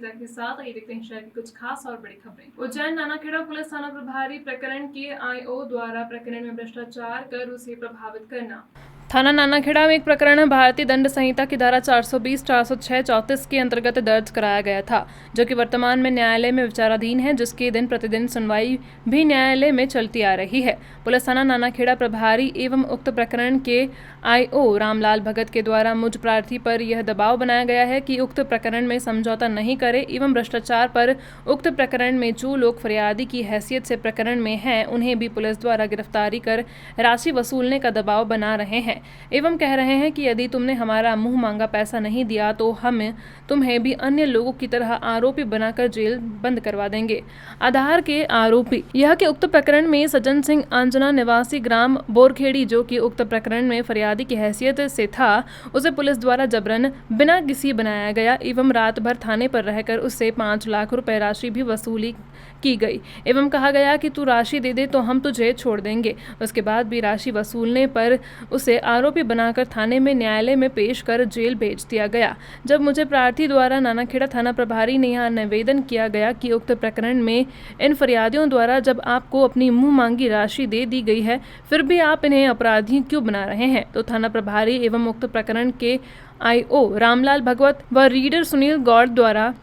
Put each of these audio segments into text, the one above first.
ताजा के साथ आइए देखते हैं शहर की कुछ खास और बड़ी खबरें। उज्जैन नानाखेड़ा पुलिस थाना प्रभारी प्रकरण के आईओ द्वारा प्रकरण में भ्रष्टाचार कर उसे प्रभावित करना। थाना नानाखेड़ा में एक प्रकरण भारतीय दंड संहिता की धारा 420, 406, 34 के अंतर्गत दर्ज कराया गया था, जो कि वर्तमान में न्यायालय में विचाराधीन है, जिसकी दिन प्रतिदिन सुनवाई भी न्यायालय में चलती आ रही है। पुलिस थाना नानाखेड़ा प्रभारी एवं उक्त प्रकरण के आईओ रामलाल भगत के द्वारा मुझ प्रार्थी पर यह दबाव बनाया गया है कि उक्त प्रकरण में समझौता नहीं करे एवं भ्रष्टाचार पर उक्त प्रकरण में जो लोग फरियादी की हैसियत से प्रकरण में हैं, उन्हें भी पुलिस द्वारा गिरफ्तारी कर राशि वसूलने का दबाव बना रहे हैं एवं कह रहे हैं कि यदि तुमने हमारा मुंह मांगा पैसा नहीं दिया तो हम तुम्हें भी अन्य लोगों की तरह आरोपी बनाकर जेल बंद करवा देंगे। आधार के आरोपी यह कि उक्त प्रकरण में सज्जन सिंह अंजना निवासी ग्राम बोरखेड़ी, जो कि उक्त प्रकरण में फरियादी की हैसियत से था, उसे पुलिस द्वारा जबरन बिना किसी बनाया गया एवं रात भर थाने पर रहकर उससे 5 लाख रुपए राशि भी वसूली की गई एवं कहा गया कि तू राशि दे दे तो हम तुझे छोड़ देंगे। उसके बाद भी राशि वसूलने पर उसे आरोपी बनाकर थाने में न्यायालय में पेश कर जेल भेज दिया गया। जब मुझे प्रार्थी द्वारा नानाखेड़ा थाना प्रभारी ने यह निवेदन किया गया कि उक्त प्रकरण में इन फरियादियों द्वारा जब आपको अपनी मुंह मांगी राशि दे दी गई है, फिर भी आप इन्हें अपराधी क्यों बना रहे हैं, तो थाना प्रभारी एवं उक्त प्रकरण के आईओ रामलाल भगवत व रीडर सुनील गौड़ द्वारा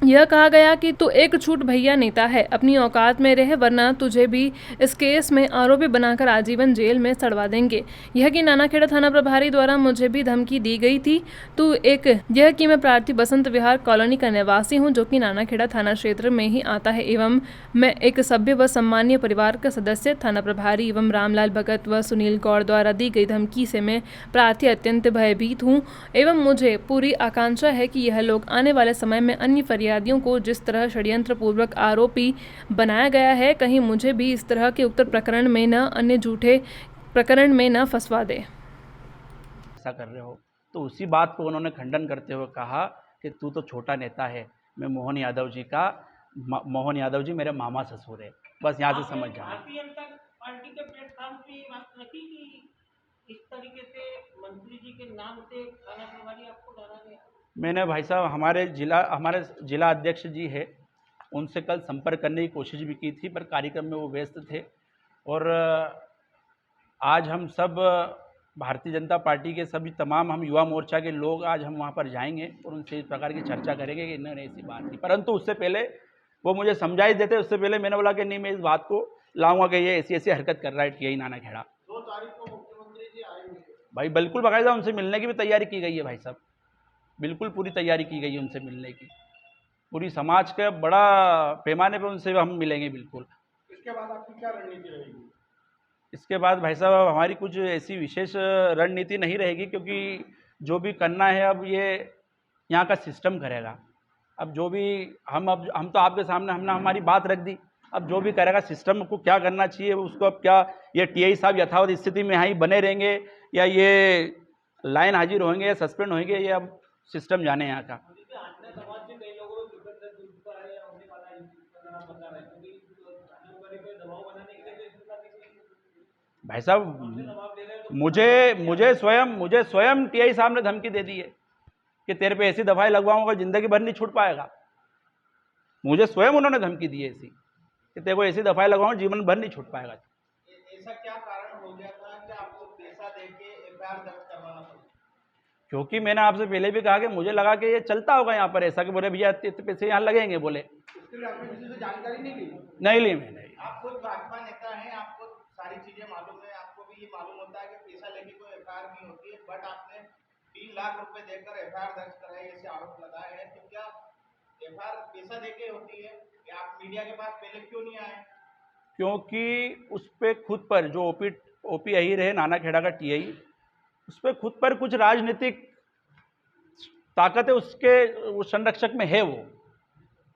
यह कहा गया कि तू एक छूट भैया नेता है, अपनी औकात में रह, वरना तुझे भी इस केस में आरोपी बनाकर आजीवन जेल में सड़वा देंगे। यह कि नानाखेड़ा थाना प्रभारी द्वारा मुझे भी धमकी दी गई थी। यह कि मैं प्रार्थी बसंत विहार कॉलोनी का निवासी हूं, जो कि नानाखेड़ा थाना क्षेत्र में ही आता है एवं मैं एक सभ्य व सम्मानीय परिवार का सदस्य। थाना प्रभारी एवं रामलाल भगत व सुनील गौड़ द्वारा दी गई धमकी से मैं प्रार्थी अत्यंत भयभीत हूँ एवं मुझे पूरी आकांक्षा है कि यह लोग आने वाले समय में अन्य फरियादियों को जिस तरह षड्यंत्र पूर्वक आरोपी बनाया गया है, कहीं मुझे भी इस तरह के उक्त प्रकरण में न अन्य झूठे प्रकरण में न फंसवा दे। ऐसा कर रहे हो, तो उसी बात को उन्होंने खंडन करते हुए कहा कि तू तो छोटा नेता है, मैं मोहन यादव जी मेरे मामा ससुर है, बस यहाँ से समझ जाओ। भारतीय जनता पार्टी के प्लेटफॉर्म पे ये बात रखी कि इस तरीके से मंत्री जी के नाम से थाना प्रभारी आपको डाला गया। मैंने भाई साहब हमारे जिला अध्यक्ष जी है, उनसे कल संपर्क करने की कोशिश भी की थी, पर कार्यक्रम में वो व्यस्त थे। और आज हम सब भारतीय जनता पार्टी के सभी तमाम हम युवा मोर्चा के लोग आज हम वहाँ पर जाएंगे और उनसे इस प्रकार की चर्चा करेंगे कि इन्होंने ऐसी बात की, परंतु उससे पहले वो मुझे समझाई देते। उससे पहले मैंने बोला कि नहीं, मैं इस बात को लाऊंगा कि ये ऐसी ऐसी हरकत कर रहा है टीआई नानाखेड़ा। 2 तारीख को मुख्यमंत्री जी आएंगे भाई बिल्कुल बाकायदा उनसे मिलने की भी तैयारी की गई है भाई साहब, बिल्कुल पूरी तैयारी की गई है उनसे मिलने की। पूरी समाज के बड़ा पैमाने पर उनसे हम मिलेंगे बिल्कुल। इसके बाद आपकी क्या रणनीति रहेगी? इसके बाद भाई साहब हमारी कुछ ऐसी विशेष रणनीति नहीं रहेगी, क्योंकि जो भी करना है अब ये यहाँ का सिस्टम करेगा। अब जो भी हम तो आपके सामने हमने हमारी बात रख दी, अब जो भी करेगा सिस्टम को क्या करना चाहिए उसको, अब क्या ये टीआई साहब यथावत स्थिति में यहाँ ही बने रहेंगे या ये लाइन हाजिर होंगे या सस्पेंड होंगे, ये अब सिस्टम जाने यहाँ का। भाई साहब मुझे स्वयं टीआई साहब ने धमकी दे दी है कि तेरे पे ऐसी दफाएं लगवाऊंगा जिंदगी भर नहीं छूट पाएगा। मुझे स्वयं उन्होंने धमकी दी है ऐसी कि तेरे को ऐसी दफाएं लगवाऊंगा जीवन भर नहीं छूट पाएगा। ऐसा क्या कारण हो गया था कि आपको पैसा देके एफआईआर दर्ज करवाना पड़ा? क्योंकि मैंने आपसे पहले भी कहा कि मुझे लगा कि ये चलता होगा यहाँ पर ऐसा, कि बोले भैया इतने पैसे यहाँ लगेंगे, बोले। इसके लिए आपने किसी से जानकारी नहीं ली? नहीं ली मैंने। आप खुद भाजपा नेता हैं, आपको सारी चीजें मालूम है, आपको भी ये मालूम होता है कि पैसा लेके कोई एफआईआर नहीं होती है, बट आपने 3 लाख रुपए देकर एफआईआर दर्ज कराई, ऐसे आरोप लगाए हैं। तो क्या एफआईआर पैसा देके होती है या आप मीडिया के पास पहले क्यों नहीं आए? क्योंकि उस पर खुद पर जो ओपी अहीर है नानाखेड़ा का टीआई, उस पर खुद पर कुछ राजनीतिक ताकत है, उसके उस संरक्षक में है, वो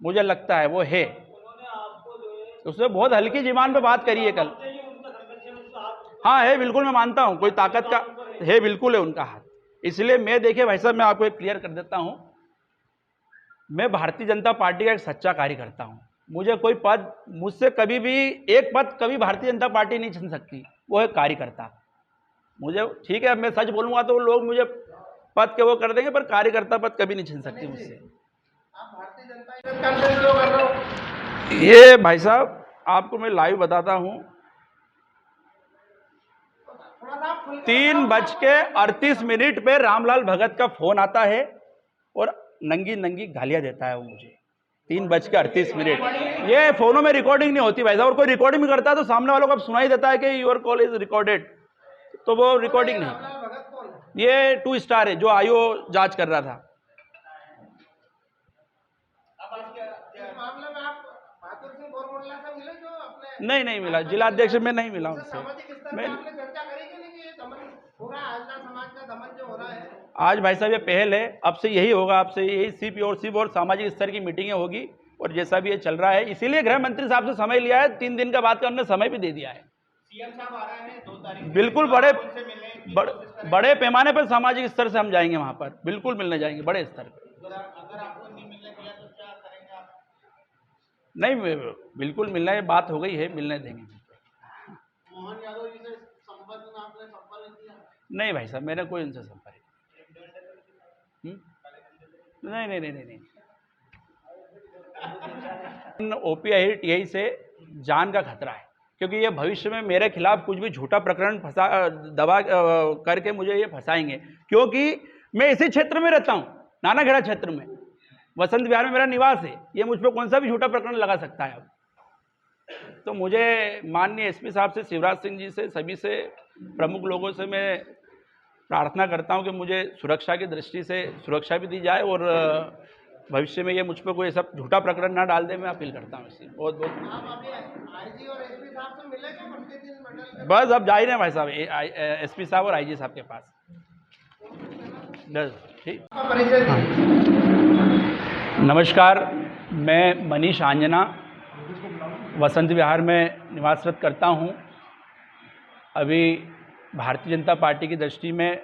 मुझे लगता है वो है। उसने बहुत हल्की जीवान पे बात करी है कल। हाँ है, बिल्कुल मैं मानता हूँ, कोई ताकत का है, बिल्कुल है उनका हाथ। इसलिए मैं देखिए भाई साहब, मैं आपको एक क्लियर कर देता हूँ, मैं भारतीय जनता पार्टी का एक सच्चा कार्यकर्ता हूँ। मुझे कोई पद, मुझसे कभी भी एक पद कभी भारतीय जनता पार्टी नहीं छीन सकती, वो है कार्यकर्ता। मुझे ठीक है, मैं सच बोलूँगा तो लोग मुझे पद के वो कर देंगे, पर कार्यकर्ता पद कभी नहीं छीन सकती मुझसे। आप भारतीय जनता कॉन्फ्रेंस क्यों कर रहे हो? ये भाई साहब आपको मैं लाइव बताता हूँ, 3:38 पे रामलाल भगत का फोन आता है और नंगी नंगी गालियां देता है वो मुझे। 3:38। ये फोनों में रिकॉर्डिंग नहीं होती भाई साहब, और कोई रिकॉर्डिंग भी करता है तो सामने वालों को अब सुनाई देता है कि योर कॉल इज रिकॉर्डेड, तो वो रिकॉर्डिंग नहीं। ये 2 स्टार है जो आईओ जांच कर रहा था। मामले में आप बहादुर सिंह बोरमुल्ला से मिले जो अपने नहीं मिला, जिलाध्यक्ष में नहीं मिला उनसे। सामाजिक स्तर पे आपने चर्चा करी कि नहीं कि ये दमन हो रहा है, आजना समाज का दमन जो हो रहा है? आज भाई साहब ये पहल है, अब से यही होगा, अब से यही सिप और सामाजिक स्तर की मीटिंगें होगी, और जैसा भी ये चल रहा है, इसीलिए गृह मंत्री साहब से समय लिया है, 3 दिन का बाद का उन्होंने समय भी दे दिया है। सीएम साहब आ रहे हैं 2 तारीख, बिल्कुल बड़े पैमाने पर सामाजिक स्तर से हम जाएंगे वहां पर, बिल्कुल मिलने जाएंगे बड़े स्तर पर। अगर आपको नहीं मिलने दिया तो क्या करेंगे आप? नहीं, बिल्कुल मिलना है, बात हो गई है, मिलने देंगे। मोहन यादव जी से संपर्क में आपने संपर्क किया? नहीं भाई साहब, मैंने कोई उनसे संपर्क नहीं। ओपी अहिर टीआई से जान का खतरा है, क्योंकि ये भविष्य में मेरे खिलाफ कुछ भी झूठा प्रकरण दबा करके मुझे ये फंसाएंगे, क्योंकि मैं इसी क्षेत्र में रहता हूँ, नानाखेड़ा क्षेत्र में, वसंत विहार में मेरा निवास है। ये मुझ पर कौन सा भी झूठा प्रकरण लगा सकता है अब। तो मुझे माननीय एसपी साहब से, शिवराज सिंह जी से, सभी से प्रमुख लोगों से मैं प्रार्थना करता हूं कि मुझे सुरक्षा की दृष्टि से सुरक्षा भी दी जाए, और भविष्य में ये मुझ पर कोई सब झूठा प्रकरण ना डाल दे। मैं अपील करता हूं इससे बहुत बहुत। आप अभी आईजी और एसपी साहब से मिले क्या प्रतिनिधि मंडल? बस अब जा ही रहे हैं भाई साहब, एसपी साहब और आईजी साहब के पास। ठीक, नमस्कार, मैं मनीष आंजना वसंत विहार में निवासरत करता हूं। अभी भारतीय जनता पार्टी की दृष्टि में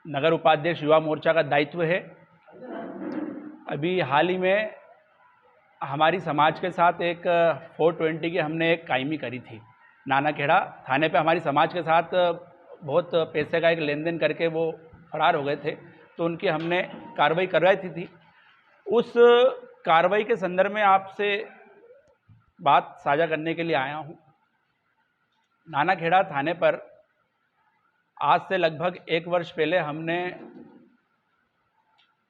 नगर उपाध्यक्ष युवा मोर्चा का दायित्व है। अभी हाल ही में हमारी समाज के साथ एक 420 की हमने एक कायमी करी थी। नानाखेड़ा थाने पे हमारी समाज के साथ बहुत पैसे का एक लेन देन करके वो फरार हो गए थे, तो उनकी हमने कार्रवाई करवाई थी। उस कार्रवाई के संदर्भ में आपसे बात साझा करने के लिए आया हूँ। नानाखेड़ा थाने पर आज से लगभग 1 वर्ष पहले हमने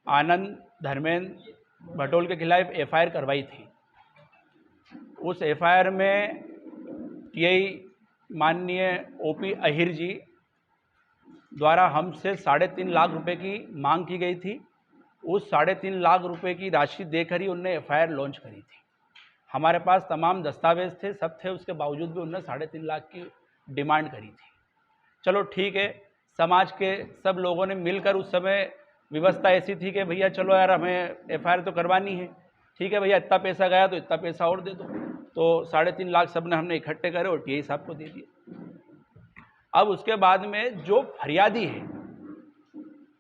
आनंद धर्मेंद्र भटोल के खिलाफ एफआईआर करवाई थी। उस एफआईआर में टीआई माननीय ओपी अहिर जी द्वारा हमसे 3.5 लाख रुपए की मांग की गई थी। उस 3.5 लाख रुपए की राशि देकर ही उनने एफआईआर लॉन्च करी थी। हमारे पास तमाम दस्तावेज थे, सब थे, उसके बावजूद भी उन्होंने 3.5 लाख की डिमांड करी थी। चलो ठीक है, समाज के सब लोगों ने मिलकर, उस समय व्यवस्था ऐसी थी कि भैया चलो यार हमें एफआईआर तो करवानी है, ठीक है भैया, इतना पैसा गया तो इतना पैसा और दे दो। तो 3.5 लाख सब ने हमने इकट्ठे करे और टीआई साहब को दे दिए। अब उसके बाद में जो फरियादी है,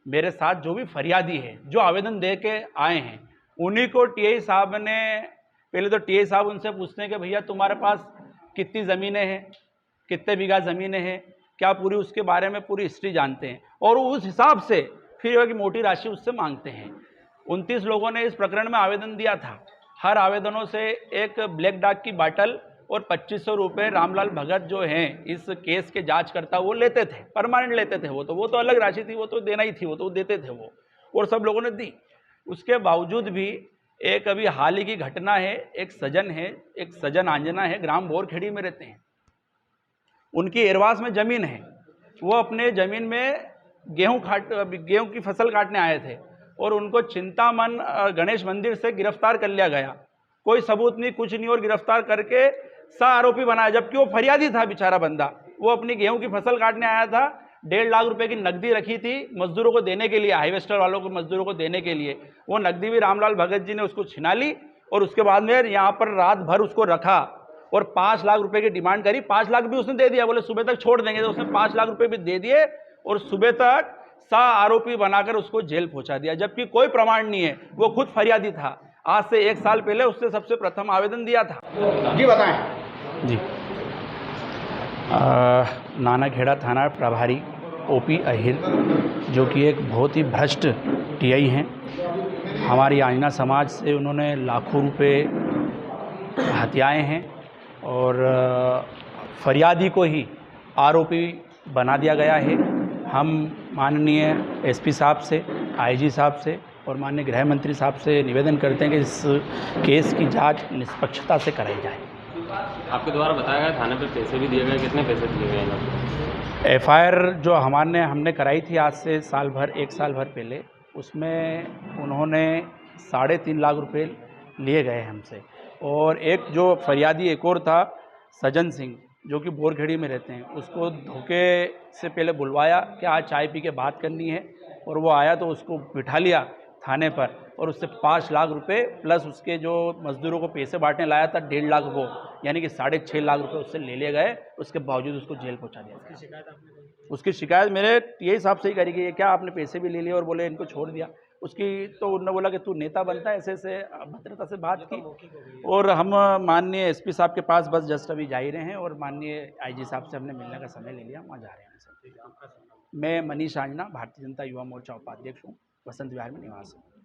मेरे साथ जो भी फरियादी है, जो आवेदन दे के आए हैं, उन्हीं को टीआई साहब ने, पहले तो टीआई साहब उनसे पूछते हैं कि भैया तुम्हारे पास कितनी ज़मीनें हैं, कितने बीघा ज़मीनें हैं, क्या पूरी उसके बारे में पूरी हिस्ट्री जानते हैं, और उस हिसाब से फिर की मोटी राशि उससे मांगते हैं। 29 लोगों ने इस प्रकरण में आवेदन दिया था। हर आवेदनों से एक ब्लैक डाक की बाटल और 2500 रुपये रामलाल भगत जो हैं इस केस के जांचकर्ता वो लेते थे, परमानेंट लेते थे। वो तो अलग राशि थी, वो तो देना ही थी, वो तो देते थे वो, और सब लोगों ने दी। उसके बावजूद भी एक अभी हाल ही की घटना है, एक सजन आंजना है, ग्राम बोरखेड़ी में रहते हैं। उनकी एरवास में ज़मीन है, वो अपने ज़मीन में गेहूं की फसल काटने आए थे और उनको चिंतामन गणेश मंदिर से गिरफ्तार कर लिया गया। कोई सबूत नहीं, कुछ नहीं, और गिरफ्तार करके आरोपी बनाया, जबकि वो फरियादी था बेचारा बंदा। वो अपनी गेहूं की फसल काटने आया था, 1.5 लाख रुपए की नकदी रखी थी मजदूरों को देने के लिए, हाईवेस्टर वालों को मजदूरों को देने के लिए। वो नकदी भी रामलाल भगत जी ने उसको छिना ली और उसके बाद में यहाँ पर रात भर उसको रखा और 5 लाख रुपए की डिमांड करी। 5 लाख भी उसने दे दिया, बोले सुबह तक छोड़ देंगे, तो उसने 5 लाख रुपए भी दे दिए और सुबह तक आरोपी बनाकर उसको जेल पहुंचा दिया, जबकि कोई प्रमाण नहीं है। वो खुद फरियादी था। आज से 1 साल पहले उसने सबसे प्रथम आवेदन दिया था। जी बताएं। जी, नानाखेड़ा थाना प्रभारी ओपी अहिर, जो कि एक बहुत ही भ्रष्ट टीआई हैं, हमारी आंजना समाज से उन्होंने लाखों रुपए हथियाए हैं और फरियादी को ही आरोपी बना दिया गया है। हम माननीय एसपी साहब से, आईजी साहब से और माननीय गृह मंत्री साहब से निवेदन करते हैं कि इस केस की जांच निष्पक्षता से कराई जाए। आपके द्वारा बताया गया थाने पे पैसे भी दिए गए, कितने पैसे दिए गए हैं? एफआईआर जो हमने कराई थी आज से एक साल भर पहले, उसमें उन्होंने 3.5 लाख रुपए लिए गए हमसे। और एक जो फरियादी एक और था सज्जन सिंह, जो कि बोरखेड़ी में रहते हैं, उसको धोखे से पहले बुलवाया कि आज चाय पी के बात करनी है, और वो आया तो उसको बिठा लिया थाने पर और उससे 5 लाख रुपए प्लस उसके जो मजदूरों को पैसे बांटने लाया था 1.5 लाख, वो यानी कि 6.5 लाख रुपए उससे ले लिए गए। उसके बावजूद उसको जेल पहुंचा दिया। उसकी शिकायत मेरे टीआई साहब से ही करी कि ये क्या आपने पैसे भी ले लिए और बोले इनको छोड़ दिया। उसकी तो उन्होंने बोला कि तू नेता बनता है, ऐसे ऐसे भद्रता से बात की। और हम माननीय एसपी साहब के पास बस जस्ट अभी जा ही रहे हैं और माननीय आईजी साहब से हमने मिलने का समय ले लिया, वहाँ जा रहे हैं सर। मैं मनीष आंजना, भारतीय जनता युवा मोर्चा उपाध्यक्ष हूँ, बसंत विहार में निवास है।